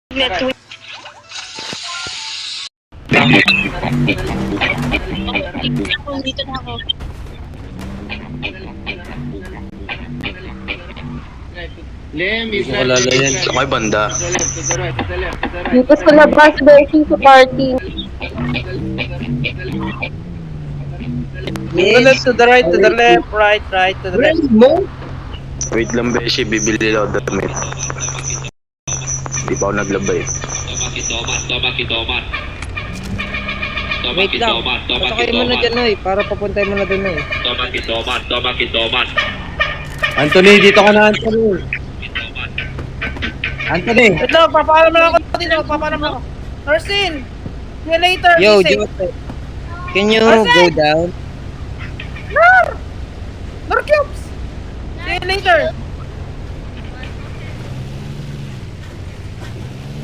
Network. Dito na ako. Hindi ko lalayan. Sa may banda. Dito sa labas, version sa party. To the left, to the left, right, to the left. Wait lang, Beshi. Bibili lang ako damit. Hindi pa ako naglabay. Wait lang. Pasakay mo na dyan, Noy, para papuntay mo na dun, Noy. Anthony, dito ka na, Anthony. Anthony. Ito, papaalam lang ako dito. Papaalam lang ako. Nursing! See you later. Yo, Be safe. Joseph. Can you Joseph! go down? Nur Cubes! See you later.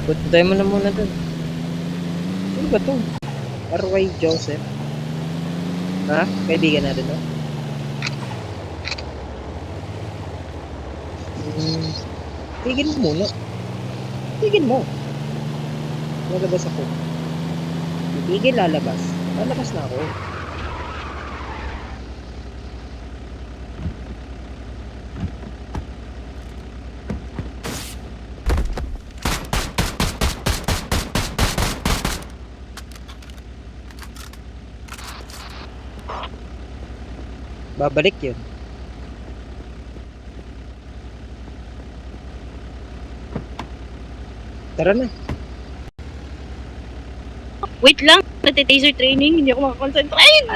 Puntay mo na muna dun. Ano ba to? RY Joseph. Ha? Kaibigan natin, no? Tigil mo muna. Tigil mo. Lalabas ako. Tigil, lalabas. Lalabas na ako. Babalik yun. Tara na. Wait lang, nati-taser training, hindi ako makakonsentrate.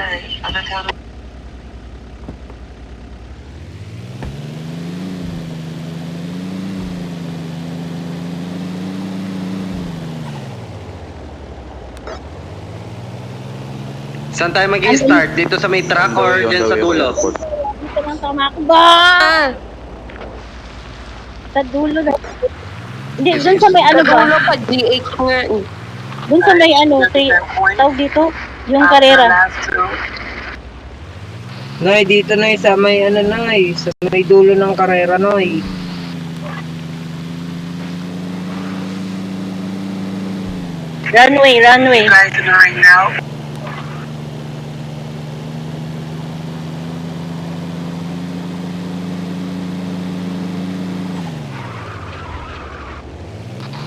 Saan tayo mag-i-start? Dito sa may truck or dyan sa dulo? Dito lang tama ako ba? Sa dulo na. Hindi, dun sa may ano ba? pa, GH nga eh. Dun sa may ano, tawag dito, yung karera. Noy, dito na sa may ano na sa may dulo ng karera, Noy. Runway.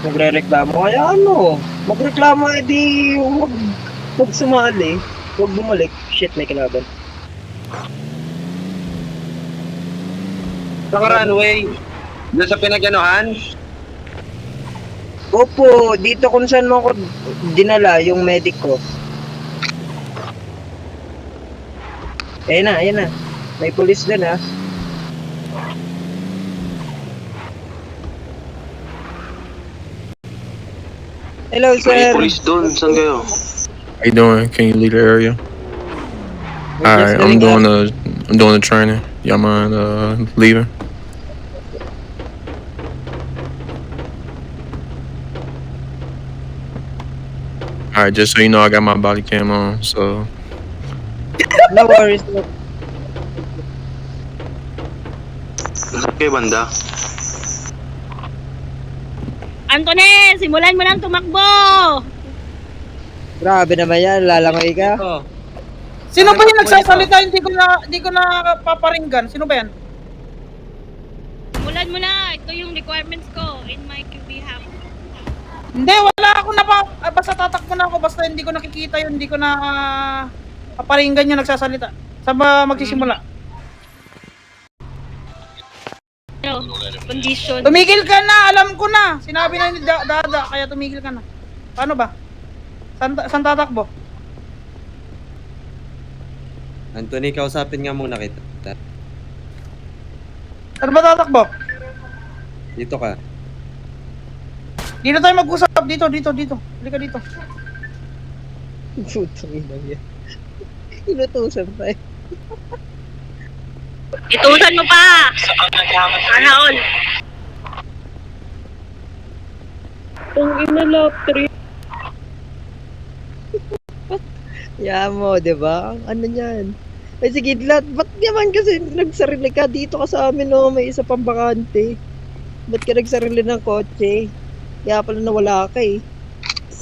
Magre-reklamo kaya ano? Magreklamo edi wag sumali. Huwag bumalik. Shit, may kalaban. Sa runway? Doon sa pinaganohan? Opo, dito kung saan mo ako dinala yung medic ko. Ayan na. May pulis din ha. Hello, May sir. police doon. Saan kayo? How you doing? Can you leave the area? All right, I'm doing the training. Y'all mind leaving? All right, just so you know, I got my body cam on. So No worries. Saan kayo banda? Antone, simulan mo nang tumakbo! Grabe naman yan, lalangoy ka. Sino ba yung nagsasalita? Hindi ko na paparinggan. Sino ba yan? Simulan mo na, ito yung requirements ko in my behalf. Hindi, wala ako basta tatakbo na ako. Basta hindi ko nakikita yun. Hindi ko na paparinggan yung nagsasalita. Saan ba magsisimula? Ano, condition. Tumigil ka na! Alam ko na! Sinabi na ni Dada, kaya tumigil ka na. Paano ba? Saan tatakbo? Anthony, kausapin nga muna kita. Saan ba tatakbo? Dito ka. Dito tayo mag-usap. Dito. Halika dito. Putang ina niya. Inutusan tayo. Itusan mo pa! Sana all. Itong inalap, 3. Yan mo, di ba? Ano yan? Ay sige, ba't naman kasi nagsarili ka? Dito ka sa amin, no? May isa pang bakante. Ba't ka nagsarili ng kotse? Kaya pala nawala ka eh.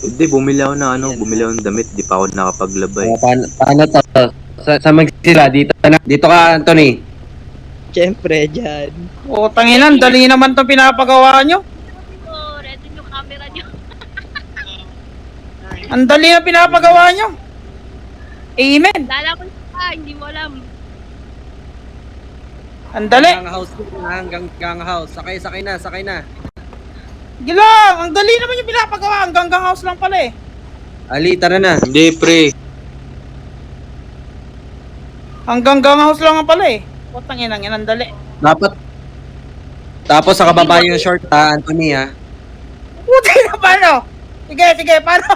Hindi, bumili ako na bumili ako ng damit. Di pa ako nakapaglaba eh. Paano to? Sa magsila, dito ka, Anthony. Siyempre, dyan. O, tanginan, dali naman itong pinapagawa nyo. Ready yung camera nyo. Ang dali na pinapagawa nyo. Amen. Lala ko pa, hindi mo alam. Ang dali. Hanggang house. Sakay na. Gilang, ang dali naman yung pinapagawa. Ang ganggang house lang pala eh. Ali, tara na. Hindi, pre. Ang ganggang house lang ang pala eh. O, tanginan, yan ang dali. Dapat. Tapos sa kababa yung short ha, Anthony ha. Puti na paano? Sige, paano?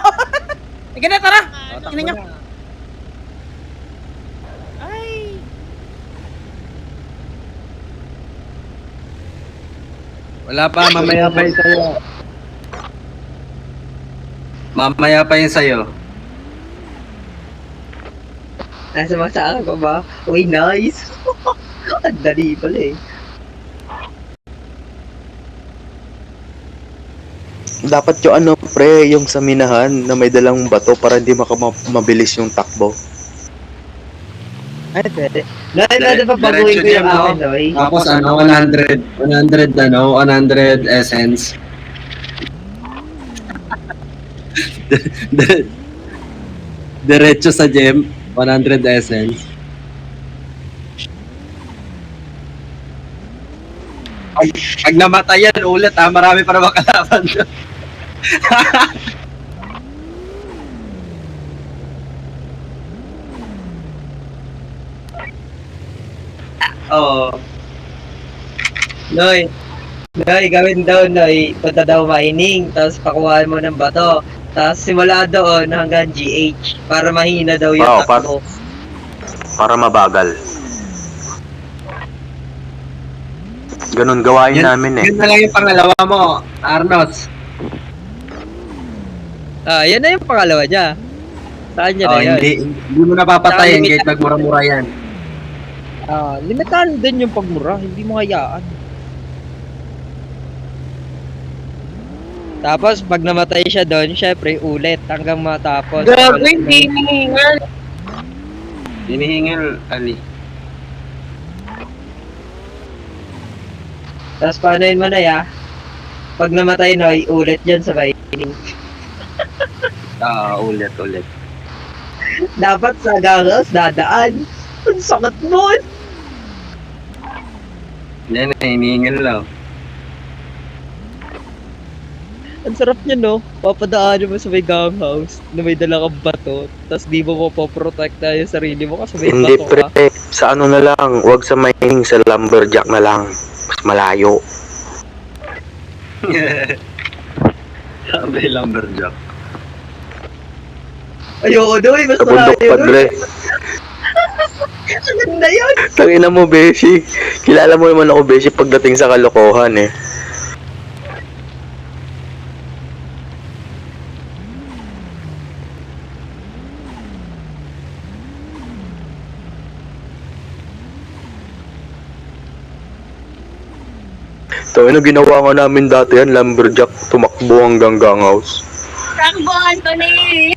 Sige na, tara. Tingnan nyo. Ay. Wala pa, mamaya pa yung sa'yo. Mamaya pa yung sa'yo. Nasa masaka ko ba? Uy, nice! Ang dali pala eh. Dapat yung pre, yung sa minahan na may dalang bato para hindi mabilis yung takbo. Ay, pwede. Nada pa baguhin ko yung akin, Noy. Tapos 100 essence. Diretso sa gem, 100 essence. Pag namatay yan ulit marami pa naman kalaban. Oo. Noy, gawin daw, Noy. Punta daw mining, tapos pakuhaan mo ng bato. Tapos simula doon hanggang GH para mahina daw yung Oo, takbo. Para mabagal. Ganun gawain namin eh. Yun na lang yung pangalawa mo, Arnos. Yan na yung pangalawa niya. Saan niya na yan? Hindi mo napapatayin kahit nagmura-mura yan. Limitahan din yung pagmura, hindi mo hayaan. Tapos pag namatay siya doon, syempre ulit hanggang matapos. Grabe, hinihingal. Hinihingil, Ali. Tapos paanoin mo na ya? Pag namatay Noy, ulit dyan sa mining. Ulit. Dapat sa gagas dadaan. Ang sakit nun! Yan na, hinihingil lang. Ang sarap niya no, papadaanin mo sa may gang house na may dala kang bato, tapos di mo mapoprotekta yung sarili mo kasi may Hindi bato pre, ka. sa na lang, wag sa mining, sa lumberjack na lang. Mas malayo. Sabi lumberjack. Ayoko doon, mas Sa bundok malayo padre. Ang ganda yun! Tangina mo, Beshi. Kilala mo naman ako, Beshi, pagdating sa kalokohan eh. So, ginawa nga namin dati yan, lumberjack, tumakbo hanggang gang house. Takbo, Anthony!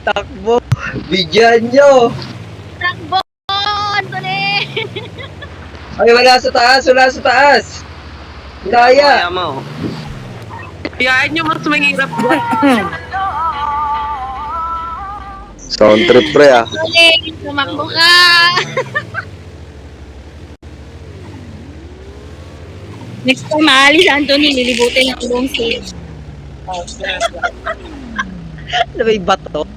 Takbo! Bigyan nyo! Takbo, Anthony! Ay, wala sa taas! Kaya! mo. Hayaan nyo mas mahirap ba? Sound trip pre ah. Anthony, tumakbo ka! Next time, maalis, Anthony, lilibutin ang buong stage. Na may bato?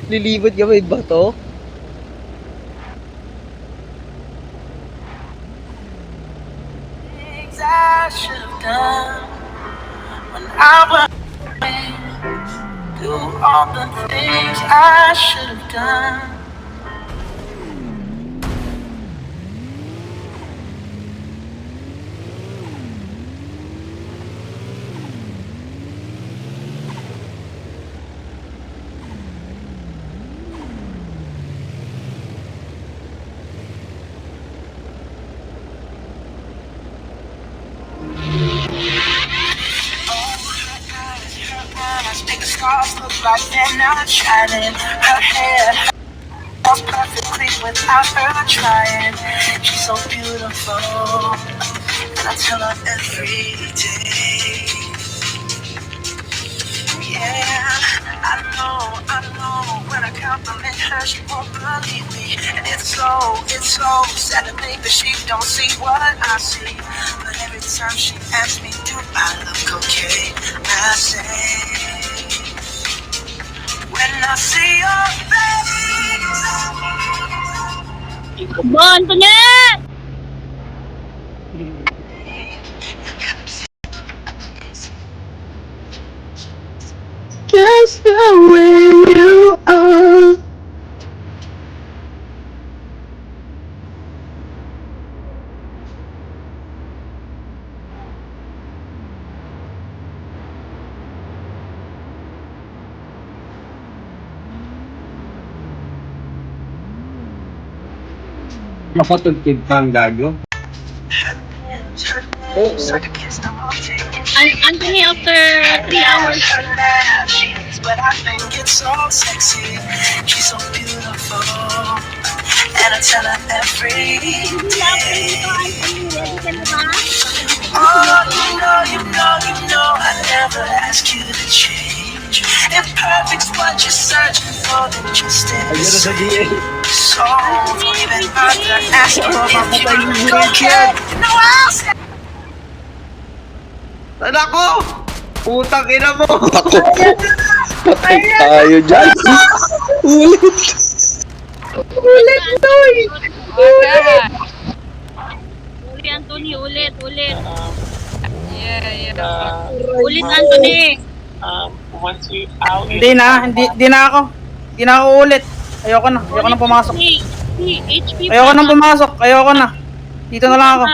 Lilibot ka may bato? I should have done when I was do all the things I should have done. like they're not shining. Her hair falls perfectly without her trying. She's so beautiful, and I tell her every day. Yeah, I know, when I compliment her, she won't believe me. And it's so sad to think that she don't see what I see. But every time she asks me, do I look okay? I say, when I see your face. Bon, Antoinette! Just the way you are. Mapatugtid pa ang gago. Anthony, after 3 hours. But I think it's so sexy. She's so beautiful, and I tell her every day. Oh, you know, I never ask you to change. If perfect's what you're searching for, then just stay the same. So don't even bother asking if you look okay. No, I'll say. Anak ko! Putang ina mo! Ako. Patay tayo dyan. Ulit. Ulit, Anthony, ulit. Ulit, Anthony. Hindi na ako ulit. Ayoko na pumasok. HP Ayoko na pumasok, ayoko na. Dito na lang ako.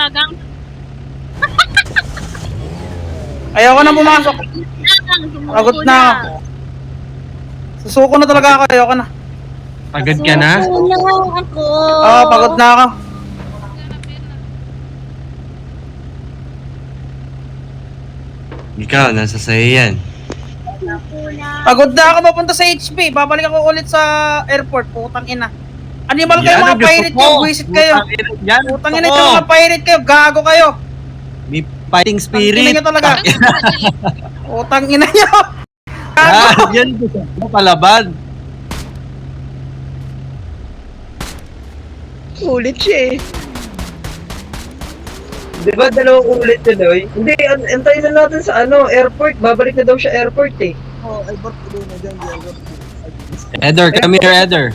Ayoko na pumasok. Pagod na ako. Susuko na talaga ako, ayoko na. Pagod ka na? Oo, pagod na ako. Ikaw, nasa sa'yo yan. Pagod na ako papunta sa HP. Babalik ako ulit sa airport, putang ina. Animal kayo mga pirate kayo, buwisit kayo. Putang ina ito mga pirate kayo, gago kayo. May fighting spirit. Tangina nyo talaga. Putang ina nyo. Yan, palaban. Ulit siya eh. Di ba dalawang ulit yun, oy? Hindi, antayin na natin sa airport. Babalik na daw siya airport eh. Oh, Albert, tuloy na dyan, Albert. Eder, come here, Eder.